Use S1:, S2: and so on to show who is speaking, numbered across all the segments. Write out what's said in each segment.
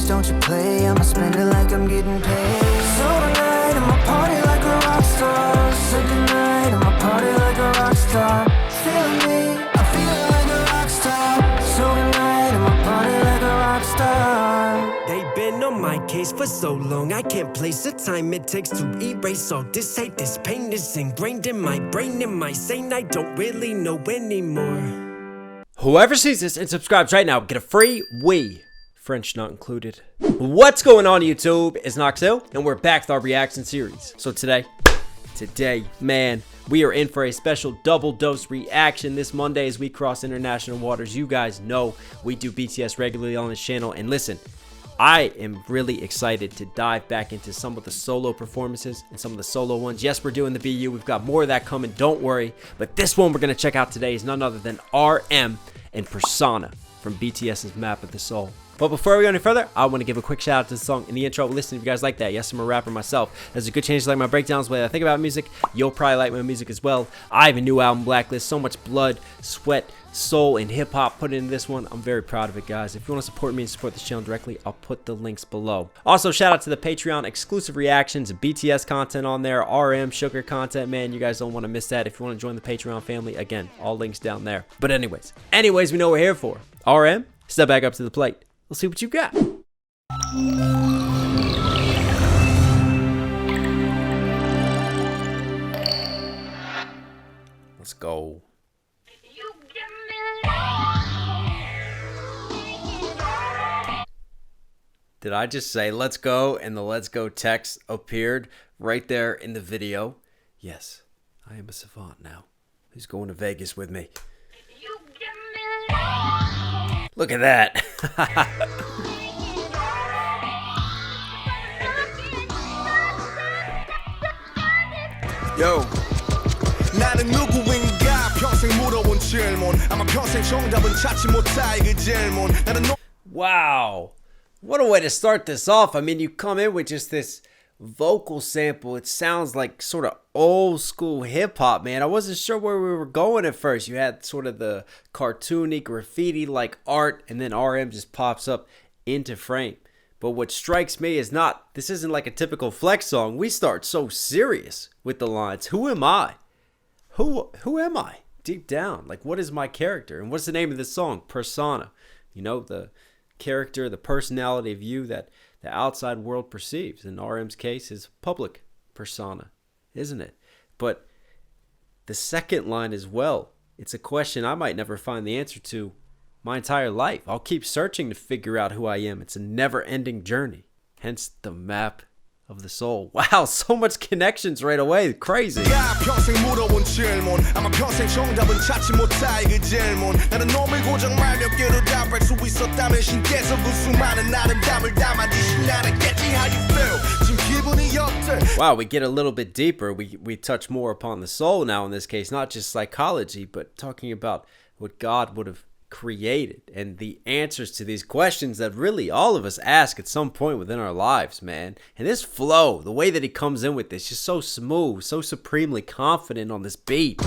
S1: don't you play, I'ma spend it like I'm getting paid. So tonight I'ma party like a rock star. So tonight I'ma party like a rock star. Feeling me, I'm feeling like a rock star. So tonight I'ma party like a rock star.
S2: They've been on my case for so long, I can't place the time it takes to erase all this hate. This pain is ingrained in my brain. Am I sane? I don't really know anymore.
S3: Whoever sees this and subscribes right now, get a free Wii. French not included. What's going on, YouTube? It's Knox Hill, and we're back with our reaction series. So today, man, we are in for a special double dose reaction this Monday as we cross international waters. You guys know we do BTS regularly on this channel, and listen, I am really excited to dive back into some of the solo performances and some of the solo ones. Yes, we're doing the BU. We've got more of that coming, don't worry. But this one we're going to check out today is none other than RM and Persona from BTS's Map of the Soul. But before we go any further, I want to give a quick shout out to the song in the intro. Listen, if you guys like that. Yes, I'm a rapper myself. There's a good chance you like my breakdowns, the way I think about music. You'll probably like my music as well. I have a new album, Blacklist. So much blood, sweat, soul, and hip-hop put into this one. I'm very proud of it, guys. If you want to support me and support this channel directly, I'll put the links below. Also, shout out to the Patreon exclusive reactions, BTS content on there, RM, Sugar content, man. You guys don't want to miss that. If you want to join the Patreon family, again, all links down there. But anyways, we know what we're here for. RM, step back up to the plate. Let's see what you got. Let's go. Did I just say let's go and the let's go text appeared right there in the video? Yes, I am a savant now. Who's going to Vegas with me? Look at that.
S4: Yo. 나는 누구인가 평생 물어본 질문 아마 평생 정답은 찾지 못할 그 질문 나는
S3: Wow. What a way to start this off. I mean, you come in with just this vocal sample. It sounds like sort of old school hip hop, man. I wasn't sure where we were going at first. You had sort of the cartoony graffiti like art, and then RM just pops up into frame. But what strikes me is this isn't like a typical flex song. We start so serious with the lines. Who am I? Who am I? Deep down, like, what is my character? And what's the name of this song? Persona. You know, the character, the personality of you that the outside world perceives. In RM's case, is public persona, isn't it? But the second line as well, it's a question I might never find the answer to my entire life. I'll keep searching to figure out who I am. It's a never-ending journey. Hence the map of the soul. Wow, so much connections right away. Crazy.
S4: 평생 물어본 질문 아마 평생 정답은 찾지 못할 그 질문 나는 놈을 고정 말 몇 개로 답할 수 있었다면 신께서 그 수많은 아름다움을 담아 주신 나라겠지. How you feel? 지금 기분이 어때?
S3: Wow, we get a little bit deeper. We touch more upon the soul now in this case, not just psychology, but talking about what God would have created and the answers to these questions that really all of us ask at some point within our lives, man. And this flow, the way that he comes in with this, just so smooth, so supremely confident on this beat.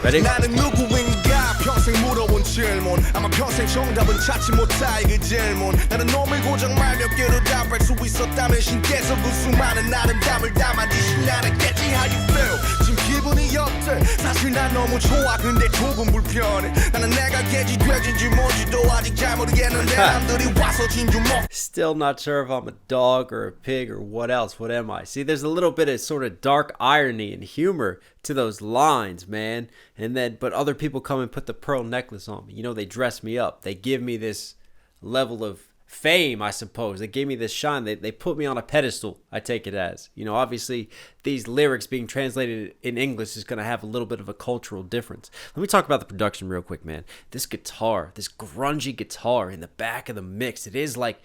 S3: Ready?
S4: 나는 누구인가 평생 물어본 질문 아마 평생 정답은 찾지 못할 그 질문 나는 놈을 고정 말 몇 개로 답할 수 있었다면 신께서 그 수많은 아름다움을 담아 주신 나라겠지. How you feel? 지금 기분이 어때? 사실 난 너무 좋아 근데 조금 불편해 나는 내가 개지 돼지인지 뭔지도 아직 잘 모르겠는데 남들이 와서 진주 먹
S3: Still not sure if I'm a dog or a pig or what else. What am I? See, there's a little bit of sort of dark irony and humor to those lines, man. And then, but other people come and put the pearl necklace on me. You know, they dress me up. They give me this level of fame, I suppose. They gave me this shine. They put me on a pedestal, I take it as. You know, obviously, these lyrics being translated in English is going to have a little bit of a cultural difference. Let me talk about the production real quick, man. This guitar, this grungy guitar in the back of the mix, it is like,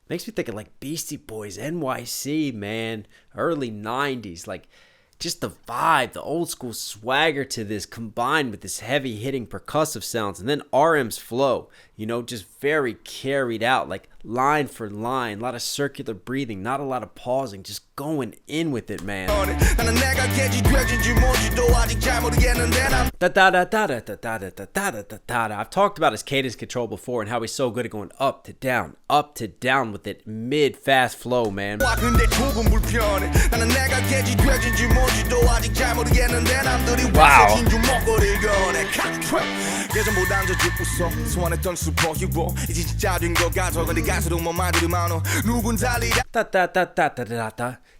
S3: makes me think of like Beastie Boys, NYC, man. Early 90s, like, just the vibe, the old school swagger to this combined with this heavy hitting percussive sounds, and then RM's flow. You know, just very carried out, like line for line, a lot of circular breathing, not a lot of pausing, just going in with it, man. I've talked about his cadence control before and how he's so good at going up to down with it mid-fast flow, man.
S4: Wow.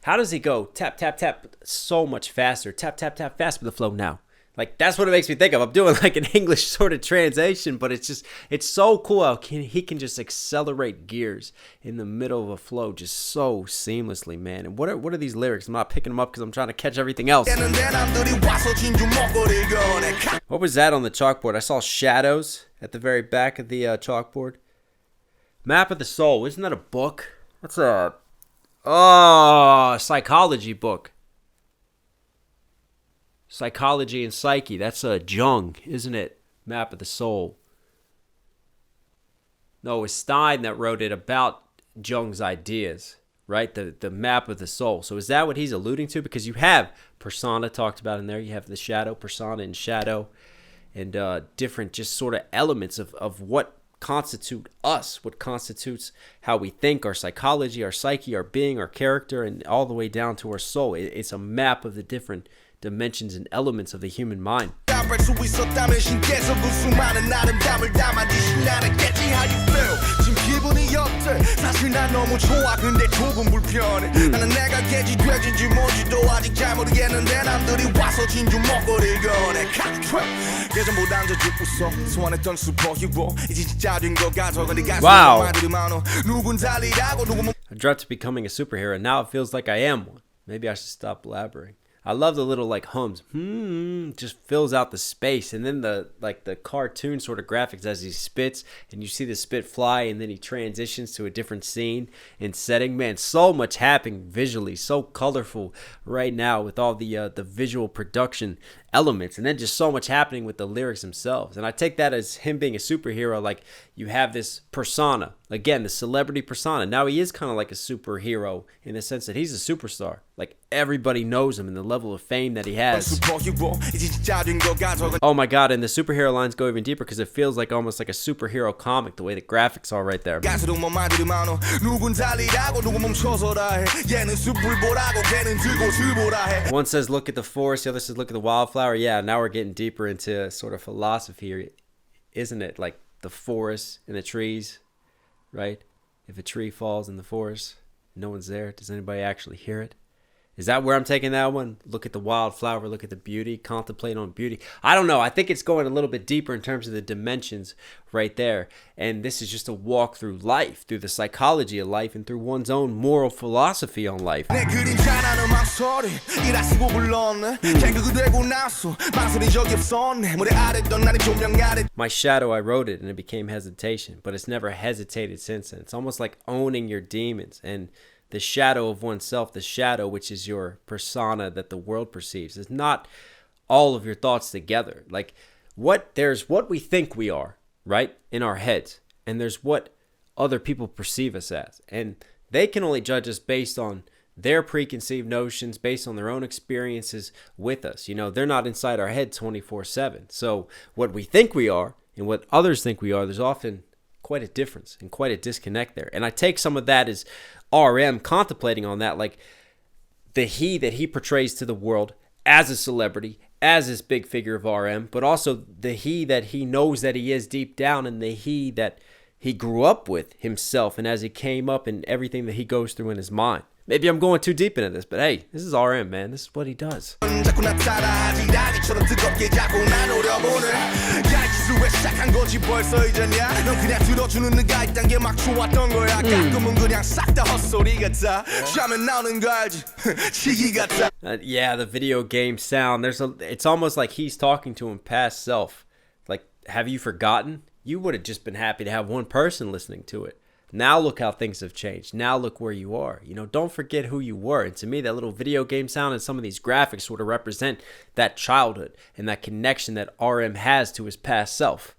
S3: How does he go? Tap, tap, tap, so much faster. Tap, tap, tap, fast with the flow now. Like, that's what it makes me think of. I'm doing like an English sort of translation, but it's so cool how he can just accelerate gears in the middle of a flow just so seamlessly, man. And what are these lyrics? I'm not picking them up because I'm trying to catch everything else. What was that on the chalkboard? I saw shadows at the very back of the chalkboard. Map of the Soul. Isn't that a book? That's a psychology book. Psychology and Psyche. That's a Jung, isn't it? Map of the Soul. No, it was Stein that wrote it about Jung's ideas, right? The map of the soul. So is that what he's alluding to? Because you have persona talked about in there. You have the shadow, persona and shadow, and different just sort of elements of what constitute us, what constitutes how we think, our psychology, our psyche, our being, our character, and all the way down to our soul. It's a map of the different dimensions and elements of the human mind. Wow. I dreamt of becoming a superhero, and now it feels like I am one. Maybe I should stop blabbering. I love the little like hums. Just fills out the space, and then the cartoon sort of graphics as he spits, and you see the spit fly, and then he transitions to a different scene and setting. Man, so much happening visually, so colorful right now with all the visual production elements, and then just so much happening with the lyrics themselves. And I take that as him being a superhero. Like, you have this persona, again, the celebrity persona. Now he is kind of like a superhero in the sense that he's a superstar. Like, everybody knows him and the level of fame that he has. Oh my god, and the superhero lines go even deeper because it feels like almost like a superhero comic, the way the graphics are right there. One says look at the forest, the other says look at the wildflower. Yeah, now we're getting deeper into sort of philosophy here, isn't it? Like the forest and the trees, right? If a tree falls in the forest, no one's there, does anybody actually hear it? Is that where I'm taking that one? Look at the wildflower, look at the beauty, contemplate on beauty. I don't know. I think it's going a little bit deeper in terms of the dimensions right there. And this is just a walk through life, through the psychology of life, and through one's own moral philosophy on life. My shadow, I wrote it, and it became hesitation. But it's never hesitated since then. It's almost like owning your demons and the shadow of oneself, the shadow, which is your persona that the world perceives, is not all of your thoughts together. Like, there's what we think we are, right, in our heads, and there's what other people perceive us as. And they can only judge us based on their preconceived notions, based on their own experiences with us. You know, they're not inside our head 24/7. So what we think we are and what others think we are, there's often quite a difference and quite a disconnect there. And I take some of that as RM contemplating on that, like the he that he portrays to the world as a celebrity, as this big figure of RM, but also the he that he knows that he is deep down, and the he that he grew up with himself, and as he came up and everything that he goes through in his mind. Maybe I'm going too deep into this, but hey, this is RM, man. This is what he does. Yeah, the video game sound. It's almost like he's talking to him past self. Like, have you forgotten? You would have just been happy to have one person listening to it. Now look how things have changed. Now look where you are. You know, don't forget who you were. And to me, that little video game sound and some of these graphics sort of represent that childhood and that connection that RM has to his past self.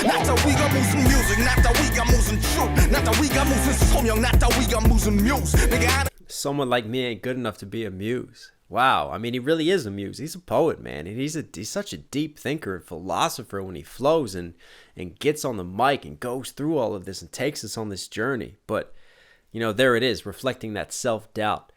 S4: 나 따위가 무슨 music, 나 따위가 무슨 truth, 나 따위가 무슨 소명, 나 따위가 무슨 muse. 내가 아는
S3: Someone like me ain't good enough to be a muse. Wow, I mean, he really is a muse. He's a poet, man. And he's such a deep thinker and philosopher when he flows and gets on the mic and goes through all of this and takes us on this journey. But, you know, there it is, reflecting that self-doubt,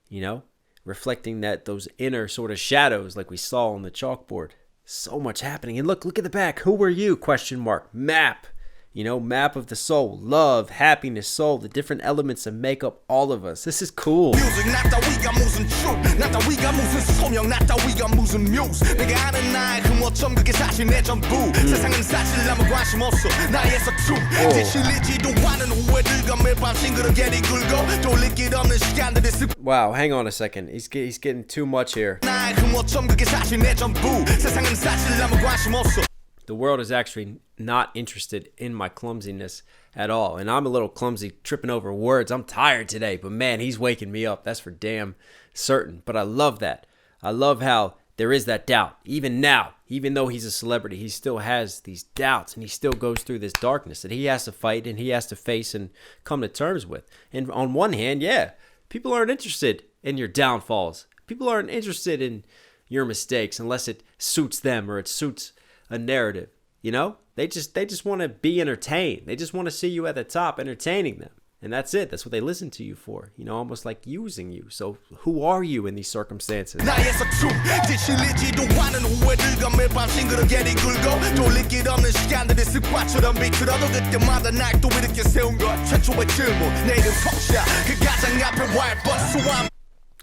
S3: you know, reflecting that those inner sort of shadows like we saw on the chalkboard. So much happening. And look at the back. Who were you? Question mark. Map. You know, map of the soul, love, happiness, soul, the different elements that make up all of us. This is cool.
S4: music, 나 따위가 무슨 truth, 나 따위가 무슨 소명, 나 따위가 무슨 muse. 내가 아는 나의 그 모점 그게 사실 내 전부. 세상은 사실 아무 관심 없어 나의 서투. 지실리지도 않은 후회들과 매일 밤 싱그럽게 굴고 돌릴 길 없는 시간들이 습.
S3: Wow, hang on a second. He's getting too much here.
S4: 나의 그 모점 그게 사실 내 전부. 세상은 사실 아무 관심 없어.
S3: The world is actually not interested in my clumsiness at all. And I'm a little clumsy, tripping over words. I'm tired today, but man, he's waking me up. That's for damn certain. But I love that. I love how there is that doubt. Even now, even though he's a celebrity, he still has these doubts and he still goes through this darkness that he has to fight and he has to face and come to terms with. And on one hand, yeah, people aren't interested in your downfalls. People aren't interested in your mistakes unless it suits them or it suits a narrative, you know? They just want to be entertained. They just want to see you at the top entertaining them. And that's it. That's what they listen to you for. You know, almost like using you. So who are you in these circumstances?
S4: 나의 서투. 지실리지도 않은 후회들과 매일 밤 싱그럽게 굴고 돌릴 길 없는 시간들이 습관처럼 비틀어도 그때마다 날 또 일으켜 세운 것. 최초의 질문 내 이름 폭샤 그 가장 앞에 왈버스와.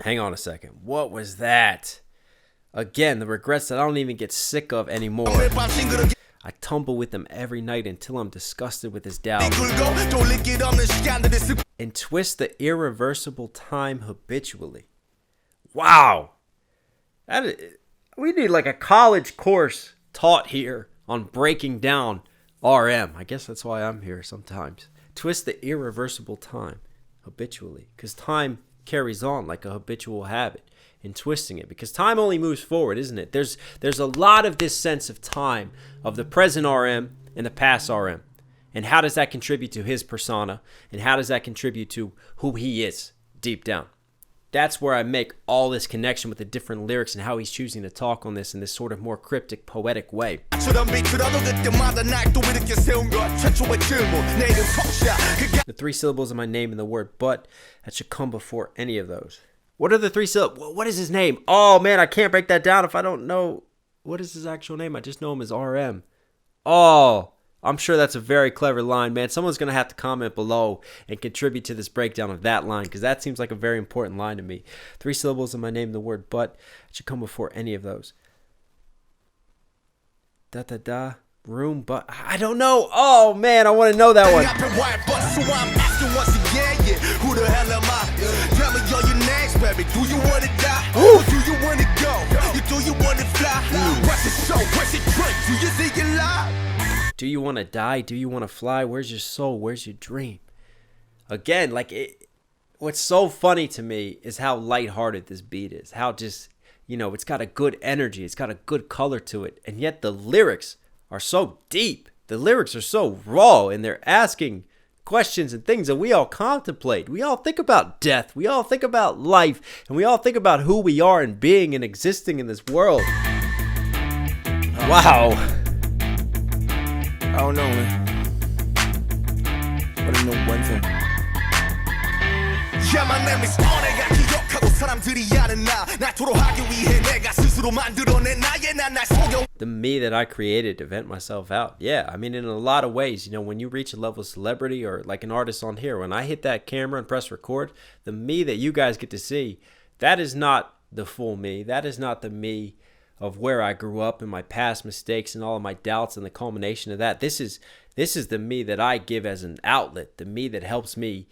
S3: Hang on a second. What was that? Again, the regrets that I don't even get sick of anymore. I tumble with them every night until I'm disgusted with his doubt. And twist the irreversible time habitually. Wow. We need like a college course taught here on breaking down RM. I guess that's why I'm here sometimes. Twist the irreversible time habitually. Because time carries on like a habitual habit. In twisting it, because time only moves forward, isn't it? There's a lot of this sense of time of the present RM and the past RM, and how does that contribute to his persona, and how does that contribute to who he is deep down? That's where I make all this connection with the different lyrics and how he's choosing to talk on this in this sort of more cryptic, poetic way. The three syllables of my name and the word but, that should come before any of those. What are the three syllables? What is his name? Oh, man, I can't break that down if I don't know. What is his actual name? I just know him as RM. Oh, I'm sure that's a very clever line, man. Someone's going to have to comment below and contribute to this breakdown of that line, because that seems like a very important line to me. Three syllables in my name, the word but. It should come before any of those. Da-da-da. Room, but I don't know. Oh, man, I want to know that one.
S4: Who the hell am I? Tell me all your names, baby. Do you want to die? Or do you want to go? Do you want to fly? What's the show? Where's the drink? Do you see your life?
S3: Do you want to die? Do you want to fly? Where's your soul? Where's your dream? Again, what's so funny to me is how lighthearted this beat is. How just, you know, it's got a good energy. It's got a good color to it. And yet the lyrics are so deep. The lyrics are so raw, and they're asking questions and things that we all contemplate. We all think about death. We all think about life. And we all think about who we are and being and existing in this world. Wow.
S5: I don't know, man. But I know one thing.
S4: Yeah, my name is 내가 기억하고 사람들이 아는 날 토로하기 위해 내가 스스로 만들어낸 나의 날 속여.
S3: The me that I created to vent myself out. Yeah, I mean, in a lot of ways, you know, when you reach a level of celebrity or like an artist on here, when I hit that camera and press record, the me that you guys get to see, that is not the full me. That is not the me of where I grew up and my past mistakes and all of my doubts and the culmination of that. This is the me that I give as an outlet, the me that helps me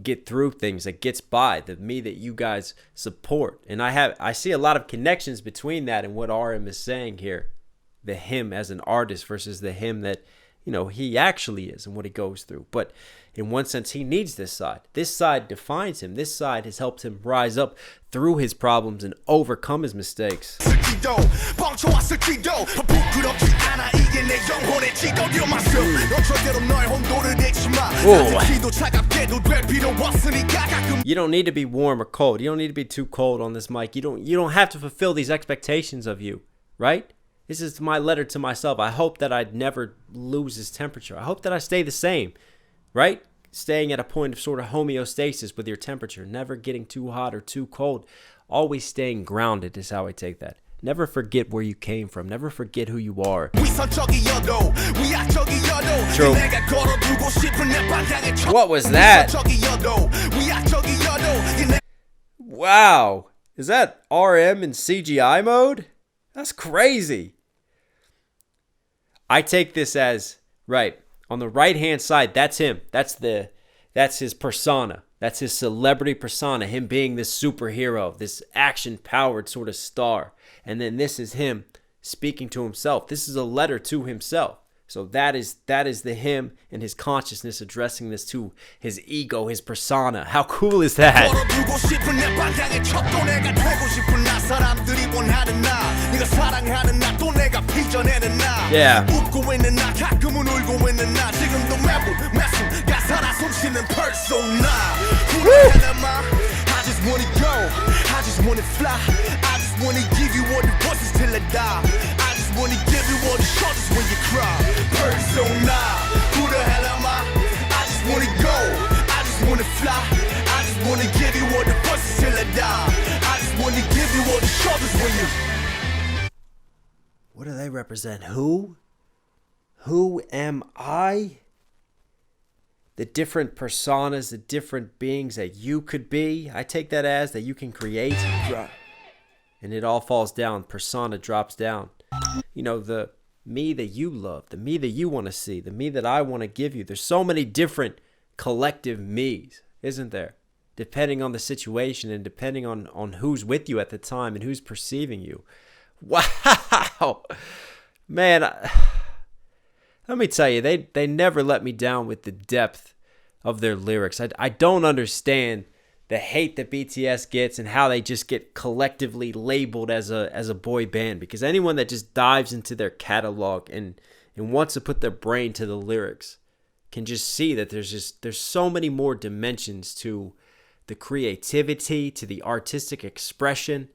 S3: get through things, that gets by, the me that you guys support. And I see a lot of connections between that and what RM is saying here. The him as an artist versus the him that, you know, he actually is and what he goes through. But in one sense, he needs this side. This side defines him. This side has helped him rise up through his problems and overcome his mistakes.
S4: 이제 내 영혼에 찌꺼려 마셔 넌 절대로 너의 혼돈을 내지 마
S3: Ooh.
S4: 아직도 차갑게도 될 필요 없으니까 가끔
S3: You don't need to be warm or cold. You don't need to be too cold on this mic. You don't have to fulfill these expectations of you, right? This is my letter to myself. I hope that I never lose this temperature. I hope that I stay the same, right? Staying at a point of sort of homeostasis with your temperature, never getting too hot or too cold. Always staying grounded is how I take that. Never forget where you came from. Never forget who you are.
S4: 위선적이어도 위약적이어도
S3: True.
S4: 내가 걸어두고 싶은 내 방향에
S3: What was that?
S4: 위선적이어도 위약적이어도
S3: Wow. Is that RM in CGI mode? That's crazy. I take this as, right, on the right-hand side, that's him. That's his persona. That's his celebrity persona, him being this superhero, this action-powered sort of star. And then this is him speaking to himself. This is a letter to himself. So that is the him and his consciousness addressing this to his ego, his persona. How cool is that?
S4: 걸어두고 싶은 내 방향에 척도 내가 되고 싶은 나 사람들이 원하는 나 네가 사랑하는 나 또 내가 빚어내는 나
S3: Yeah.
S4: 웃고 있는 나 가끔은 울고 있는 나 지금도 매분 매순 가사라 숨쉬는 persona Who the hell am I? I just wanna go I just wanna fly I just wanna give you all the voices till I die I just wanna give you all the shoulders when you cry persona Who the hell am I? I just wanna go I just wanna fly I just wanna give you all the voices till I die I just wanna give you all the shoulders when you
S3: What do they represent? Who? Who am I? The different personas, the different beings that you could be. I take that as that you can create. And it all falls down. Persona drops down. You know, the me that you love, the me that you want to see, the me that I want to give you. There's so many different collective me's, isn't there? Depending on the situation and depending on who's with you at the time and who's perceiving you. Wow. Man, let me tell you, they never let me down with the depth of their lyrics. I don't understand the hate that BTS gets and how they just get collectively labeled as a boy band, because anyone that just dives into their catalog and wants to put their brain to the lyrics can just see that there's so many more dimensions to the creativity, to the artistic expression.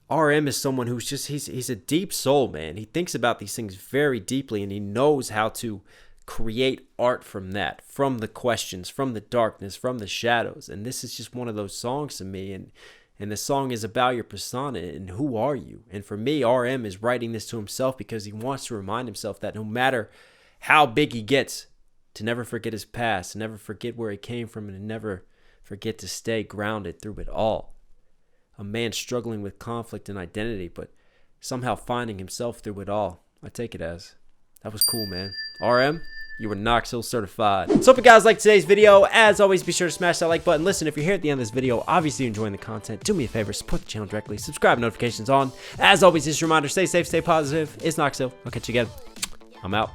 S3: RM is someone who's just, he's a deep soul, man. He thinks about these things very deeply, and he knows how to create art from that, from the questions, from the darkness, from the shadows. And this is just one of those songs to me. And the song is about your persona and who are you. And for me, RM is writing this to himself because he wants to remind himself that no matter how big he gets, to never forget his past, to never forget where he came from, and to never forget to stay grounded through it all. A man struggling with conflict and identity, but somehow finding himself through it all. I take it as. That was cool, man. RM, you were Knox Hill certified. So if you guys like today's video, as always, be sure to smash that like button. Listen, if you're here at the end of this video, obviously you're enjoying the content, do me a favor, support the channel directly, subscribe, notifications on. As always, just a reminder, stay safe, stay positive. It's Knox Hill. I'll catch you again. I'm out.